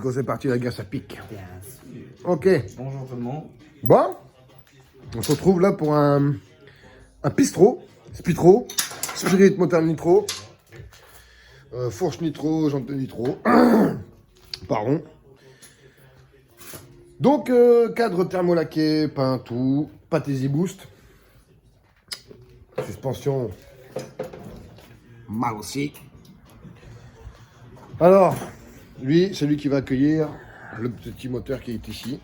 Quand c'est parti, la guerre, ça pique. Bien sûr. Ok. Bonjour tout le monde. Bon, on se retrouve là pour un pistro, spitro, spirit moteur nitro, fourche nitro, jante nitro, pardon. Donc, cadre thermolaqué, peint tout, pâte Easy Boost, suspension mal aussi. Alors, lui, c'est lui qui va accueillir le petit moteur qui est ici,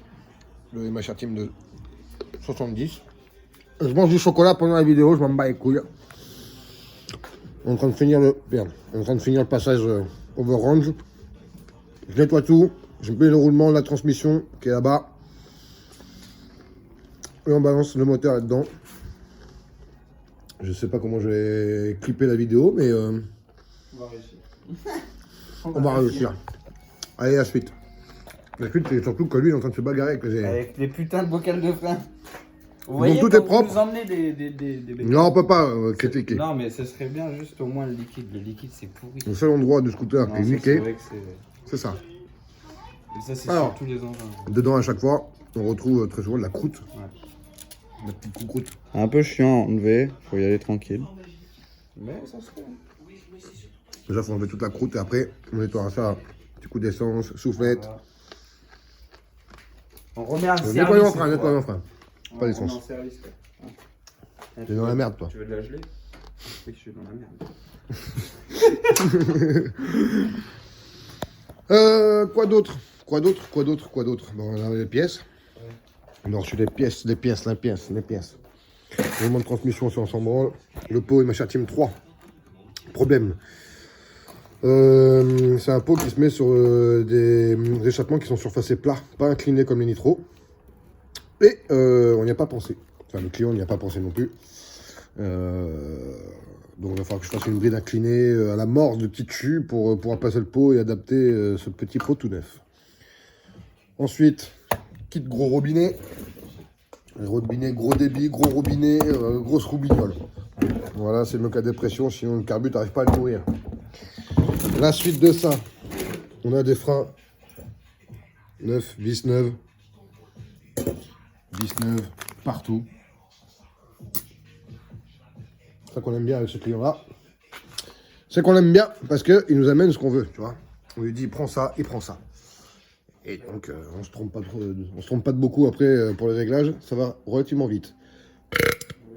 le MHR Team de 70. Je mange du chocolat pendant la vidéo, je m'en bats les couilles. On est en train de finir le passage overrange. Je nettoie tout, je mets le roulement, la transmission qui est là-bas. Et on balance le moteur là-dedans. Je sais pas comment je vais clipper la vidéo, mais On va réussir. on va réussir. Allez, la suite. La suite, c'est surtout que lui, il est en train de se bagarrer avec les... Avec les putains de bocales de frein. Vous Donc voyez, tout quand est propre. vous emmenez des Non, on peut pas critiquer. Non, mais ce serait bien juste au moins le liquide. Le liquide, c'est pourri. Le seul endroit du scooter qui Non, est ça, c'est niqué, vrai que c'est... c'est ça. Et ça, c'est Alors. sur tous les engins. Dedans, à chaque fois, on retrouve très souvent de la croûte. Ouais. La petite coucroute. Un peu chiant à enlever, faut y aller tranquille. Mais ça se fait. Déjà, il faut enlever toute la croûte et après, on nettoie ça. Petit coup d'essence, soufflette. Voilà. On remet un service. Nettoyons le frein, On pas remet d'essence. un service, quoi. T'es dans la merde, toi. Tu veux de la gelée? Oui, je suis dans la merde. Quoi d'autre? Bon, on a les pièces. On a reçu les pièces. Le roulement de transmission, c'est ensemble. Le pot MHR Team 3. Problème. C'est un pot qui se met sur des échappements qui sont surfacés plats, pas inclinés comme les nitros. Et on n'y a pas pensé. Enfin, le client n'y a pas pensé non plus. Donc il va falloir que je fasse une bride inclinée à la morse de petit dessus pour pouvoir passer le pot et adapter ce petit pot tout neuf. Ensuite, kit gros robinet. Robinet, gros débit, gros robinet, grosse roubignole. Voilà, c'est le cas de pression, sinon le carbu n'arrive pas à le nourrir. La suite de ça, on a des freins neufs, vis neuves partout. C'est ça qu'on aime bien avec ce client-là. C'est qu'on aime bien parce qu'il nous amène ce qu'on veut, tu vois. On lui dit prends ça, il prend ça. Et donc on se trompe pas de beaucoup après pour les réglages, ça va relativement vite.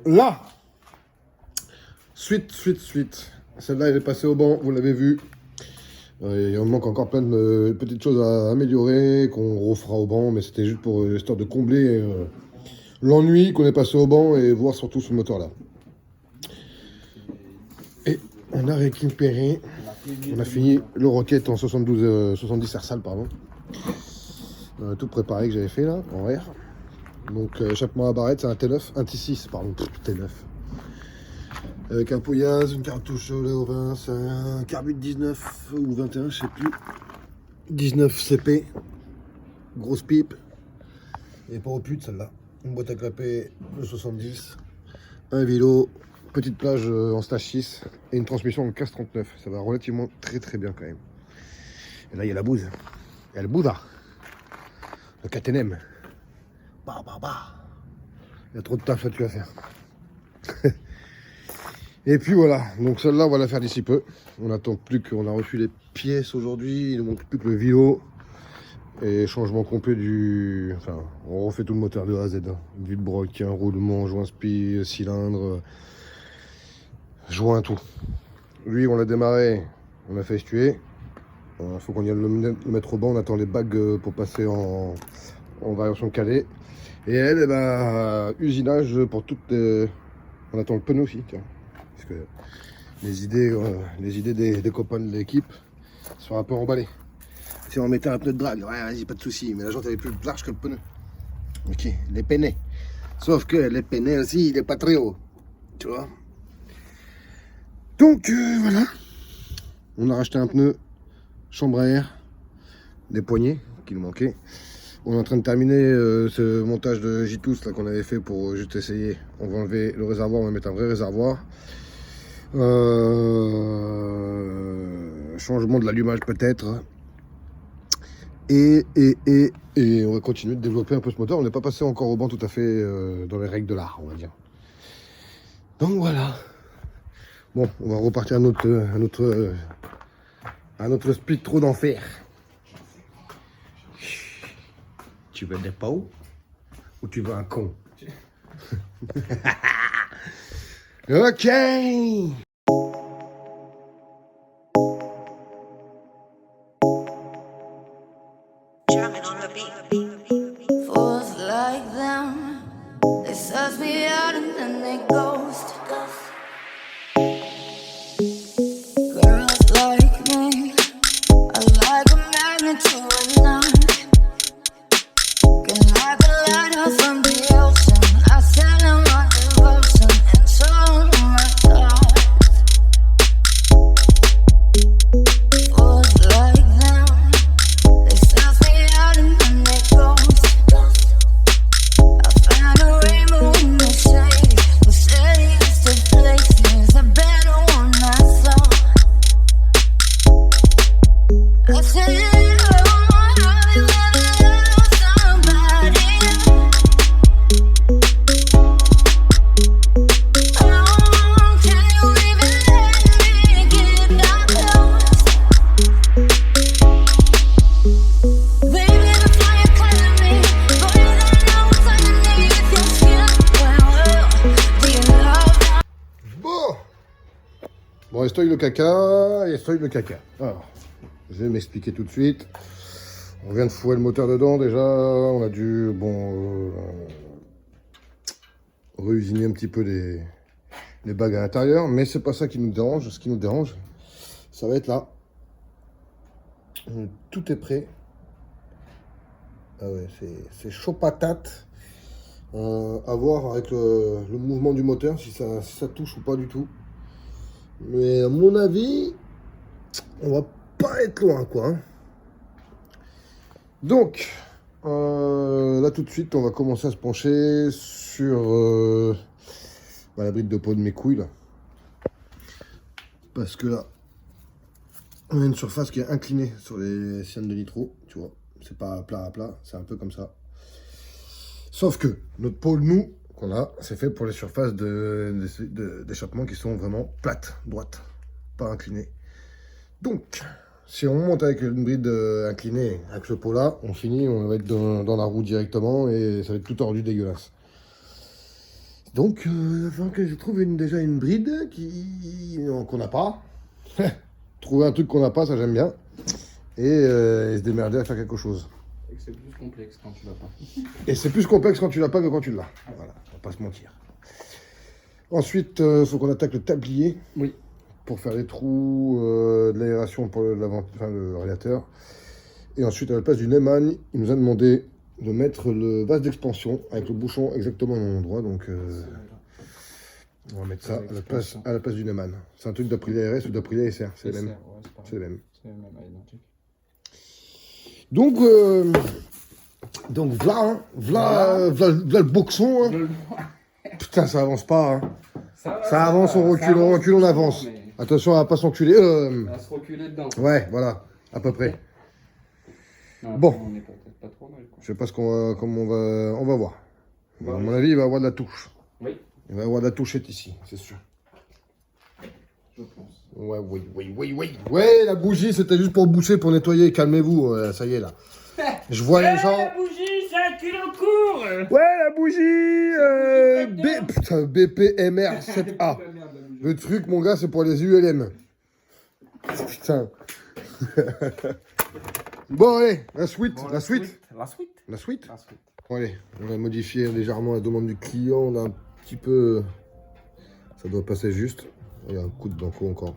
Là, suite. Celle-là, elle est passée au banc, vous l'avez vu. Il en manque encore plein de petites choses à améliorer, qu'on refera au banc, mais c'était juste pour histoire de combler l'ennui qu'on est passé au banc et voir surtout ce moteur-là. Et on a récupéré, on a fini le Rocket en 70 Ersal, pardon. Tout préparé que j'avais fait là, en R. Donc échappement à barrette, c'est un T9, un T6, pardon, T9. Avec un Poyaz, une cartouche Léo 20, c'est un carbu de 19 ou 21, je sais plus. 19 CP, grosse pipe. Et pas au pute celle-là. Une boîte à clapper de 70, un vélo, petite plage en stage 6 et une transmission en 1539. Ça va relativement très bien quand même. Et là il y a la bouse. Il y a le Bouddha. Le KTM. Bah. Il y a trop de taf là-dessus à faire. Et puis voilà, donc celle-là on va la faire d'ici peu. On attend plus qu'on a reçu les pièces aujourd'hui, il ne manque plus que le vélo. Et changement complet du... Enfin, on refait tout le moteur de A à Z. Vide broc, un roulement, joint spi, cylindre, joint, tout. Lui on l'a démarré, on a fait estuer. Il faut qu'on y aille le mettre au banc, on attend les bagues pour passer en variation calée. Et elle, usinage pour toutes... On attend le pneu aussi, tiens. Parce que les idées des copains de l'équipe sont un peu emballées. Si on mettait un pneu de drague, ouais, vas-y, pas de souci, mais la jante elle est plus large que le pneu. Ok, les pneus. Sauf que les pneus aussi, il est pas très haut. Tu vois. Donc voilà. On a racheté un pneu, chambre à air, des poignées qui nous manquaient. On est en train de terminer ce montage de J-Tous là qu'on avait fait pour juste essayer. On va enlever le réservoir, on va mettre un vrai réservoir. Changement de l'allumage peut-être. Et on va continuer de développer un peu ce moteur. On n'est pas passé encore au banc tout à fait dans les règles de l'art, on va dire. Donc voilà. Bon, on va repartir à notre speed trop d'enfer. Tu veux des pots ou tu veux un con? Ok. Fools like them, they suss me out and then they ghost. Girls like me, I like a magnet to a knife. Can like a lighter from the ocean. I sell them my devotion and so my thoughts. Fools like them, they suss me out and then they ghost. I found a rainbow in the shade. Who said he used to places a better one I saw. I said, oh, my heart is gonna love somebody. Oh, can you even let me get that close? Baby, the fire calling me. Boy, you don't know what's underneath your skin. Well, do you love that? Bon, estoy le caca, estoy le caca. Alors, je vais m'expliquer tout de suite. On vient de fouer le moteur dedans déjà. On a dû, réusiner un petit peu les bagues à l'intérieur. Mais c'est pas ça qui nous dérange. Ce qui nous dérange, ça va être là. Tout est prêt. Ah ouais, c'est chaud patate. À voir avec le mouvement du moteur, si ça touche ou pas du tout. Mais à mon avis, on va pas être loin, quoi. Hein. Donc, là tout de suite, on va commencer à se pencher sur la bride de peau de mes couilles, là. Parce que là, on a une surface qui est inclinée sur les cylindres de nitro, tu vois. C'est pas plat à plat, c'est un peu comme ça. Sauf que notre pôle, nous, qu'on a, c'est fait pour les surfaces d'échappement qui sont vraiment plates, droites, pas inclinées. Donc, si on monte avec une bride inclinée, avec ce pot-là, on finit, on va être dans la roue directement et ça va être tout tordu, dégueulasse. Donc, il va falloir que je trouve déjà une bride qu'on n'a pas. Trouver un truc qu'on n'a pas, ça j'aime bien. Et se démerder à faire quelque chose. Et que c'est plus complexe quand tu l'as pas. Et c'est plus complexe quand tu l'as pas que quand tu l'as. Voilà, on va pas se mentir. Ensuite, il faut qu'on attaque le tablier. Oui. Pour faire les trous de l'aération pour le radiateur. Et ensuite, à la place du Neumann, il nous a demandé de mettre le vase d'expansion avec le bouchon exactement au même endroit. Donc, on va mettre ça à la place du Neumann. C'est un truc d'Aprilia RS ou d'Aprilia SR. C'est le même. C'est le même. C'est le même, identique. Donc voilà, hein, voilà le boxon. Hein. Putain, ça avance pas. Hein. Ça avance, on recule, on avance. Mais... Attention à pas s'enculer. On va se reculer dedans. Ouais, voilà, à peu près. Non, bon, on est peut-être pas trop mal. Quoi. Je sais pas on va voir. Bon, à mon avis, il va y avoir de la touche. Oui. Il va y avoir de la touchette ici, c'est sûr. Je pense. Ouais, oui. Ouais, la bougie, c'était juste pour boucher, pour nettoyer. Calmez-vous, ça y est là. Je vois les gens. La bougie, c'est un kilo court. Ouais, la bougie. Putain, BPMR 7A. Le truc, mon gars, c'est pour les ULM. Putain. Bon, allez, la suite. Bon, allez, on a modifié légèrement la demande du client. On a un petit peu. Ça doit passer juste. Il y a un coup de banco encore.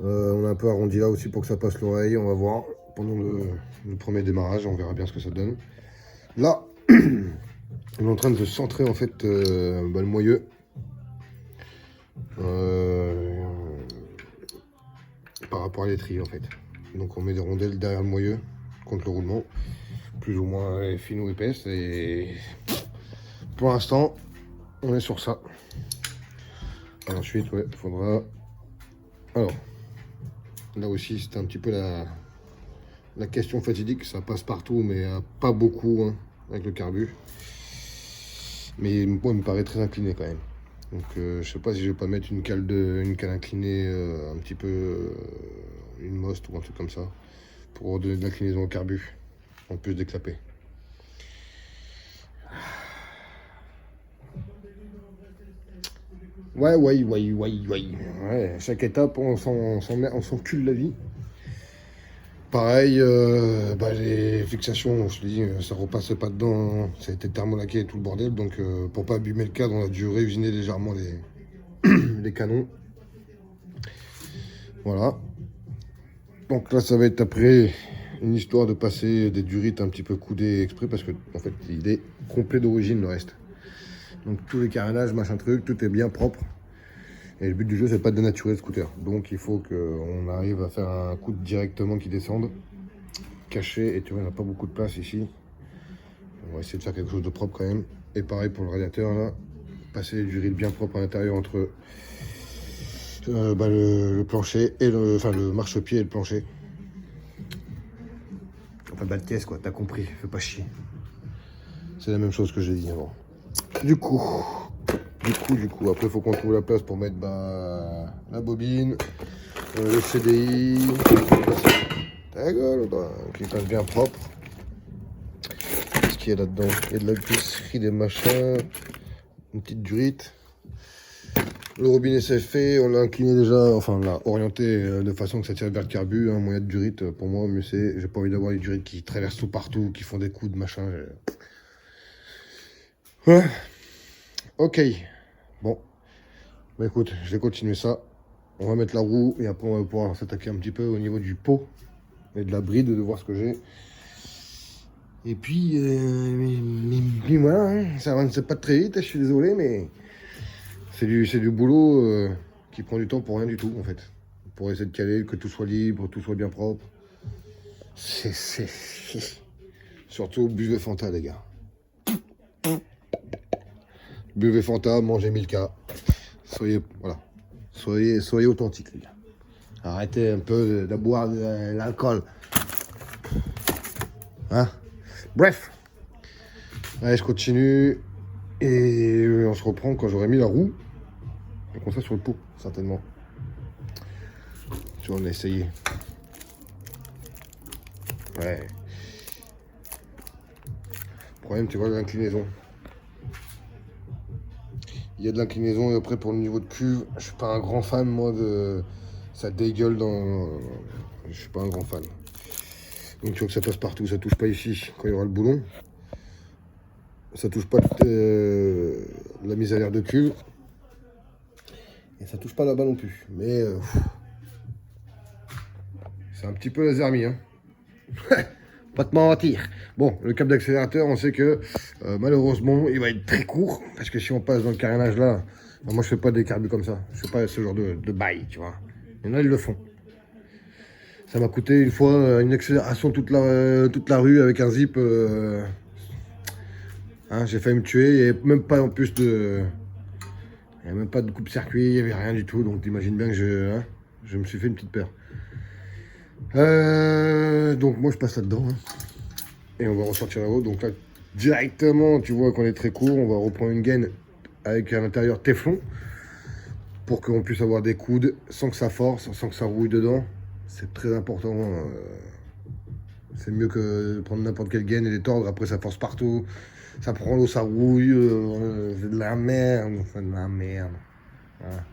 On a un peu arrondi là aussi pour que ça passe l'oreille. On va voir pendant le premier démarrage. On verra bien ce que ça donne. Là, on est en train de se centrer en fait le moyeu. Par rapport à l'étrier en fait. Donc on met des rondelles derrière le moyeu contre le roulement. Plus ou moins fines ou épaisses. Et pour l'instant, on est sur ça. Ensuite, ouais, il faudra... Alors, là aussi, c'était un petit peu la question fatidique, ça passe partout, mais pas beaucoup hein, avec le carbu. Mais moi, il me paraît très incliné quand même. Donc je sais pas si je vais pas mettre une cale inclinée un petit peu, une Most ou un truc comme ça, pour donner de l'inclinaison au carbu, en plus des clapets. Ouais, chaque étape, on s'encule la vie. Pareil, les fixations, je te dis, ça repasse pas dedans, ça a été thermolaqué et tout le bordel, donc pour pas abîmer le cadre, on a dû réusiner légèrement les canons. Voilà. Donc là, ça va être après une histoire de passer des durites un petit peu coudées exprès, parce que en fait, il est complet d'origine le reste. Donc tous les carénages, machin truc, tout est bien propre. Et le but du jeu, c'est pas de dénaturer le scooter. Donc il faut qu'on arrive à faire un coude directement qui descende, caché. Et tu vois, il n'y a pas beaucoup de place ici. On va essayer de faire quelque chose de propre quand même. Et pareil pour le radiateur là, passer du riz bien propre à l'intérieur entre le plancher et le marchepied et le plancher. Enfin, bas de caisse quoi, t'as compris, fais pas chier. C'est la même chose que j'ai dit avant. Du coup, après il faut qu'on trouve la place pour mettre la bobine, le CDI, ta gueule, qui passe bien propre. Qu'est-ce qu'il y a là-dedans? Il y a de la glisserie, des machins, une petite durite. Le robinet c'est fait, on l'a incliné déjà, enfin on l'a orienté de façon que ça tire vers le carbu, hein, moyen de durite, pour moi mieux c'est, j'ai pas envie d'avoir les durites qui traversent tout partout, qui font des coups de machin. Ouais. Ok, bon, bah écoute, je vais continuer ça, on va mettre la roue et après on va pouvoir s'attaquer un petit peu au niveau du pot et de la bride, de voir ce que j'ai. Et puis, voilà, hein, ça avance pas très vite, je suis désolé, mais c'est du boulot qui prend du temps pour rien du tout en fait. Pour essayer de caler, que tout soit libre, tout soit bien propre. Surtout buvez Fanta les gars. Buvez Fanta, mangez Milka. Soyez authentiques les gars. Arrêtez un peu de boire de l'alcool. Hein? Bref. Allez, je continue. Et on se reprend quand j'aurai mis la roue. Et comme ça sur le pot, certainement. Tu vois, on a essayé. Ouais. Le problème, tu vois, l'inclinaison. Il y a de l'inclinaison et après pour le niveau de cuve, je suis pas un grand fan moi de... Ça dégueule dans... Je suis pas un grand fan. Donc tu vois que ça passe partout, ça touche pas ici quand il y aura le boulon. Ça touche pas la mise à l'air de cuve. Et ça touche pas là-bas non plus. Mais c'est un petit peu laser mis, hein. Pas te mentir. Bon, le câble d'accélérateur, on sait que malheureusement, il va être très court. Parce que si on passe dans le carénage là, moi je fais pas des carbus comme ça. Je fais pas ce genre de bail, tu vois. Il y en a, ils le font. Ça m'a coûté une fois une accélération toute la rue avec un zip. Hein, j'ai failli me tuer. Il n'y avait même pas en plus de... Il n'y avait même pas de coupe-circuit, il n'y avait rien du tout. Donc t'imagines bien que je me suis fait une petite peur. Donc moi je passe là-dedans. Hein. Et on va ressortir là-haut. Donc là, directement, tu vois qu'on est très court. On va reprendre une gaine avec à l'intérieur téflon. Pour qu'on puisse avoir des coudes sans que ça force, sans que ça rouille dedans. C'est très important. C'est mieux que de prendre n'importe quelle gaine et les tordre. Après ça force partout. Ça prend l'eau, ça rouille. C'est de la merde. C'est de la merde. Voilà.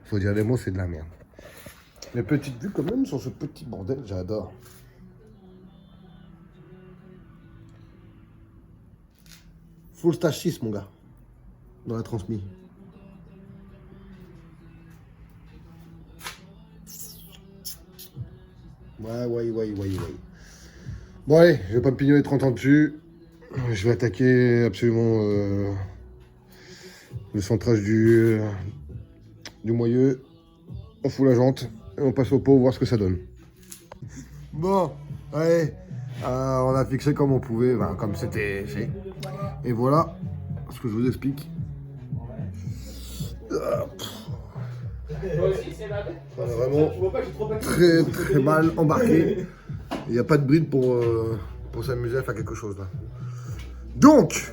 Faut dire les mots, c'est de la merde. Les petites vues quand même sur ce petit bordel, j'adore. Full stage 6 mon gars. Dans la transmis. Ouais. Bon allez, je vais pas me pignoler 30 ans dessus. Je vais attaquer absolument le centrage du moyeu. On fout la jante et on passe au pot voir ce que ça donne. Bon, allez, on a fixé comme on pouvait, comme c'était fait. Et voilà ce que je vous explique. On est vraiment très mal embarqué. Il n'y a pas de bride pour s'amuser à faire quelque chose là. Donc,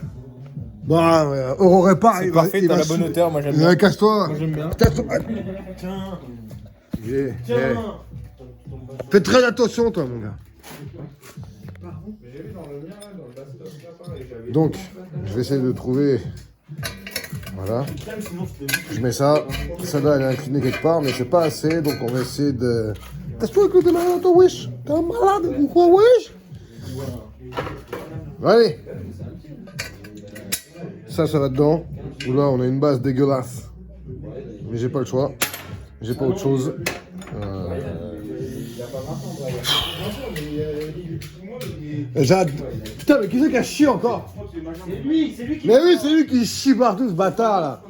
bah, Aurore pas. C'est parfait, t'as la bonne hauteur, moi j'aime bien. Casse-toi. Moi j'aime bien. Tiens. Fais très attention, toi, mon gars. Donc, je vais essayer de trouver. Voilà. Je mets ça. Celle-là, elle est inclinée quelque part, mais c'est pas assez, donc on va essayer de. Casse-toi avec le démarreur, toi, wesh. T'es un malade ou quoi, wesh? Allez. Ça va dedans. Là, on a une base dégueulasse. Mais j'ai pas le choix. J'ai pas autre chose. Putain, mais qui c'est qui a chié encore? C'est lui qui. Mais oui, c'est lui qui chie partout, ce bâtard là.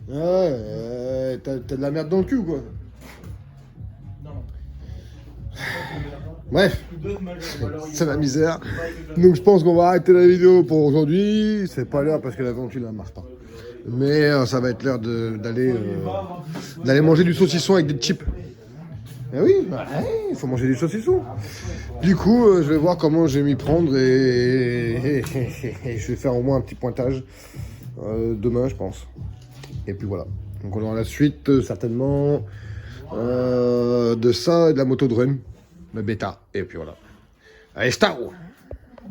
Ouais, t'as de la merde dans le cul ou quoi? Bref, c'est la misère. Donc je pense qu'on va arrêter la vidéo pour aujourd'hui. C'est pas l'heure parce que la ventule ne marche pas. Mais ça va être l'heure d'aller manger du saucisson avec des chips. Eh oui, il faut manger du saucisson. Du coup, je vais voir comment je vais m'y prendre et je vais faire au moins un petit pointage demain, je pense. Et puis voilà. Donc on aura la suite certainement de ça et de la moto de run, le bêta. Et puis voilà. Allez, ciao!